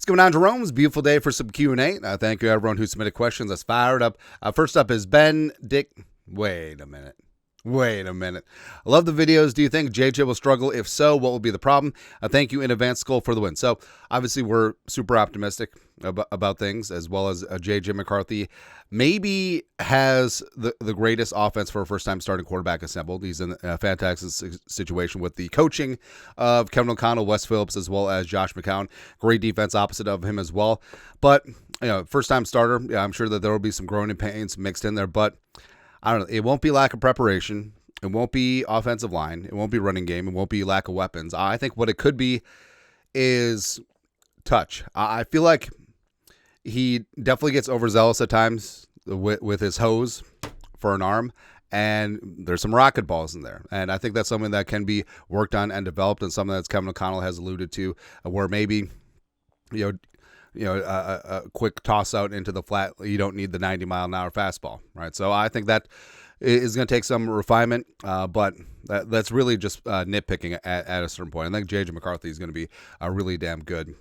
What's going on, Jeromes? Beautiful day for some Q&A. Thank you, everyone who submitted questions. Let's fire it up. First up is Ben Dick. Wait a minute. I love the videos. Do you think JJ will struggle? If so, what will be the problem? Thank you in advance, Skull, for the win. So, obviously, we're super optimistic about things, as well as JJ McCarthy maybe has the greatest offense for a first-time starting quarterback assembled. He's in a fantastic situation with the coaching of Kevin O'Connell, Wes Phillips, as well as Josh McCown. Great defense opposite of him as well. But, first-time starter, yeah, I'm sure that there will be some growing pains mixed in there, but I don't know. It won't be lack of preparation. It won't be offensive line. It won't be running game. It won't be lack of weapons. I think what it could be is touch. I feel like he definitely gets overzealous at times with his hose for an arm, and there's some rocket balls in there. And I think that's something that can be worked on and developed, and something that Kevin O'Connell has alluded to, where maybe, a quick toss out into the flat. You don't need the 90-mile-an-hour fastball, right? So I think that is going to take some refinement, but that's really just nitpicking at a certain point. I think J.J. McCarthy is going to be really damn good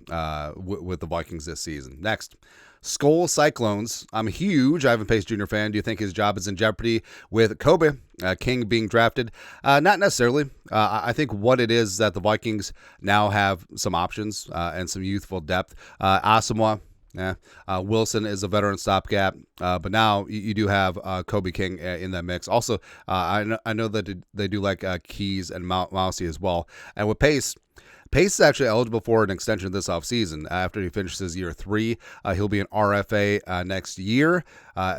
with the Vikings this season. Next, Skull Cyclones. I'm huge Ivan Pace Jr. fan. Do you think his job is in jeopardy with Kobe King being drafted? Not necessarily. I think what it is that the Vikings now have some options and some youthful depth. Asamoah, Wilson is a veteran stopgap, but now you do have Kobe King in that mix. Also, I know that they do like Keys and Mousy as well. And with Pace is actually eligible for an extension this offseason. After he finishes year 3, he'll be an RFA next year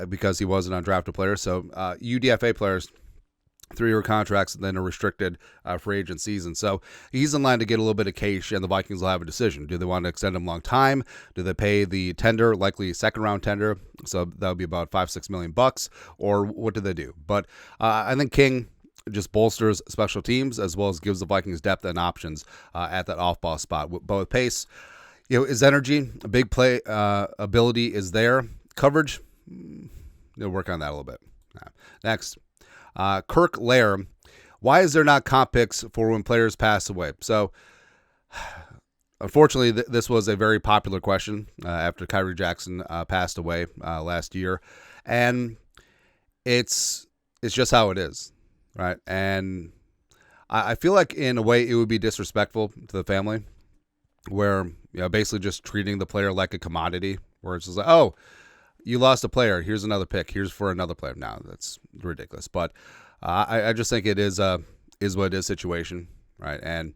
because he was an undrafted player. So UDFA players, 3-year contracts, and then a restricted free agent season. So he's in line to get a little bit of cash, and the Vikings will have a decision. Do they want to extend him long time? Do they pay the tender, likely second-round tender? So that would be about $5-6 million, or what do they do? But I think King just bolsters special teams, as well as gives the Vikings depth and options at that off-ball spot. But with Pace, his energy, a big play ability is there. Coverage, they'll work on that a little bit. Next, Kirk Lair. Why is there not comp picks for when players pass away? So, unfortunately, this was a very popular question after Kyrie Jackson passed away last year, and it's just how it is. Right. And I feel like in a way it would be disrespectful to the family, where, basically just treating the player like a commodity, where it's just like, oh, you lost a player. Here's another pick. Here's for another player. No, that's ridiculous. But I just think it is what it is situation. Right. And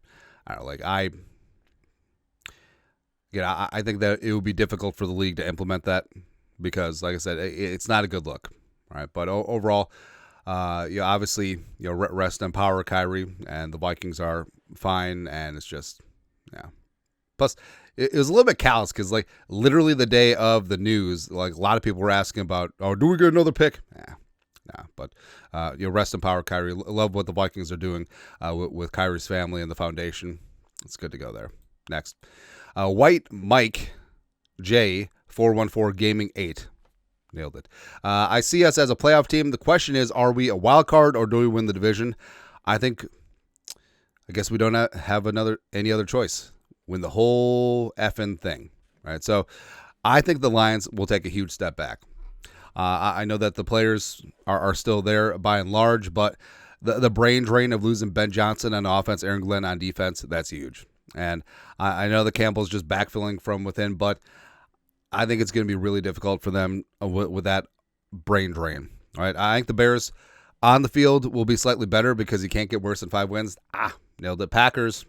I don't know, I think that it would be difficult for the league to implement that because, like I said, it's not a good look. Right. But overall, obviously, rest and power Kyrie, and the Vikings are fine, and it's just, Plus, it was a little bit callous because, literally the day of the news, a lot of people were asking about, oh, do we get another pick? But rest and power Kyrie. Love what the Vikings are doing with Kyrie's family and the foundation. It's good to go there. Next, White Mike J 414 Gaming 8. Nailed it. I see us as a playoff team. The question is, are we a wild card or do we win the division? I guess we don't have any other choice. Win the whole effing thing. Right? So I think the Lions will take a huge step back. I know that the players are still there by and large, but the brain drain of losing Ben Johnson on offense, Aaron Glenn on defense, that's huge. And I know the Campbell's just backfilling from within, but I think it's going to be really difficult for them with that brain drain. All right, I think the Bears on the field will be slightly better because you can't get worse than 5 wins. Nailed it. Packers,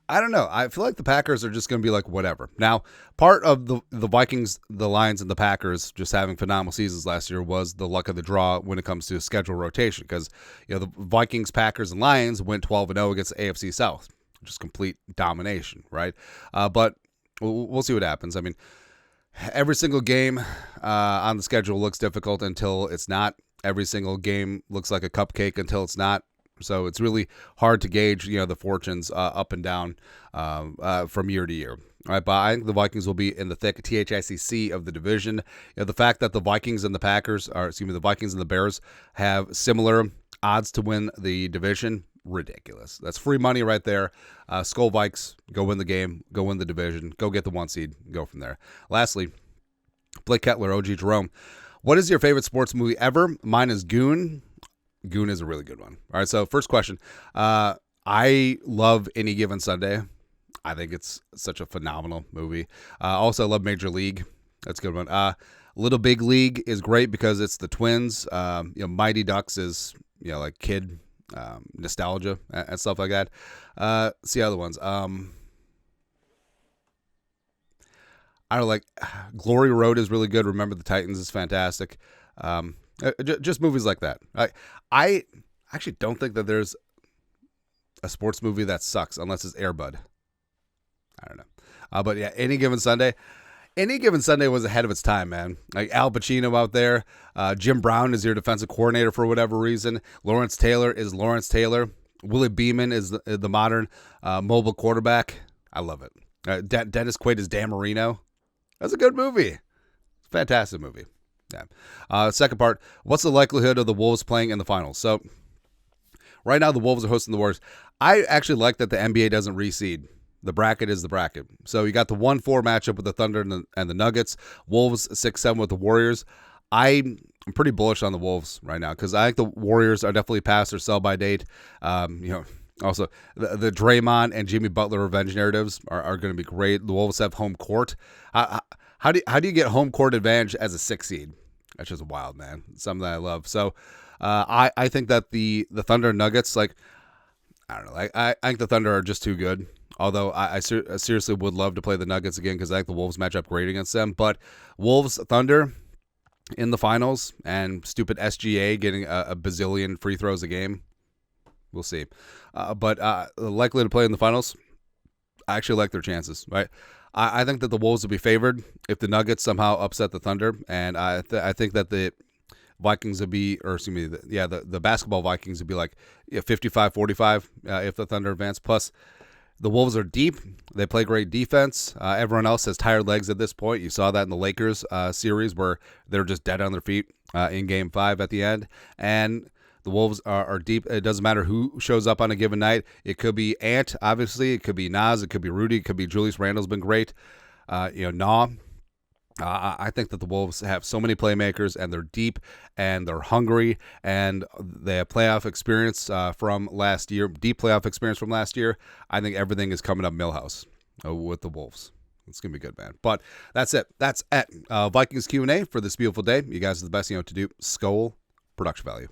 I don't know. I feel like the Packers are just going to be like whatever. Now, part of the Vikings, the Lions, and the Packers just having phenomenal seasons last year was the luck of the draw when it comes to schedule rotation because the Vikings, Packers, and Lions went 12-0 against the AFC South. Just complete domination, right? But we'll see what happens. I mean, every single game on the schedule looks difficult until it's not. Every single game looks like a cupcake until it's not. So it's really hard to gauge, the fortunes up and down from year to year. All right, but I think the Vikings will be in the thick THICC of the division. The fact that the Vikings and the Bears have similar odds to win the division ridiculous. That's free money right there. Skull Vikes, go win the game, go win the division, go get the 1 seed, go from there. Lastly, Blake Kettler, OG Jerome. What is your favorite sports movie ever? Mine is Goon. Goon is a really good one. All right, so first question. I love Any Given Sunday. I think it's such a phenomenal movie. Also, I love Major League. That's a good one. Little Big League is great because it's the twins. Mighty Ducks is, like kid nostalgia and stuff like that. See other ones. I don't like Glory Road is really good. Remember the Titans is fantastic. Just movies like that. I actually don't think that there's a sports movie that sucks unless it's Air Bud. I don't know. But yeah, Any Given Sunday. Any Given Sunday was ahead of its time, man. Like Al Pacino out there. Jim Brown is your defensive coordinator for whatever reason. Lawrence Taylor is Lawrence Taylor. Willie Beeman is the modern mobile quarterback. I love it. Dennis Quaid is Dan Marino. That's a good movie. Fantastic movie. Yeah. Second part, what's the likelihood of the Wolves playing in the finals? So right now the Wolves are hosting the Warriors. I actually like that the NBA doesn't reseed. The bracket is the bracket. So you got the 1-4 matchup with the Thunder and the Nuggets. Wolves 6-7 with the Warriors. I'm pretty bullish on the Wolves right now because I think the Warriors are definitely past their sell-by date. Also, the Draymond and Jimmy Butler revenge narratives are going to be great. The Wolves have home court. How do you get home court advantage as a 6 seed? That's just wild, man. It's something that I love. So I think that the Thunder and Nuggets, I don't know. I think the Thunder are just too good. Although I seriously would love to play the Nuggets again because I think the Wolves match up great against them. But Wolves, Thunder in the finals and stupid SGA getting a bazillion free throws a game. We'll see. But likely to play in the finals, I actually like their chances, right? I think that the Wolves will be favored if the Nuggets somehow upset the Thunder. And I think that the Vikings would be, the basketball Vikings would be like 55-45 if the Thunder advance. Plus, the Wolves are deep. They play great defense. Everyone else has tired legs at this point. You saw that in the Lakers series where they're just dead on their feet in Game 5 at the end. And the Wolves are deep. It doesn't matter who shows up on a given night. It could be Ant, obviously. It could be Nas. It could be Rudy. It could be Julius Randle's been great. Nah. I think that the Wolves have so many playmakers, and they're deep, and they're hungry, and they have playoff experience from last year, deep playoff experience from last year. I think everything is coming up Millhouse with the Wolves. It's going to be good, man. But that's it. That's at Vikings Q&A for this beautiful day. You guys are the best, to do. Skol, production value.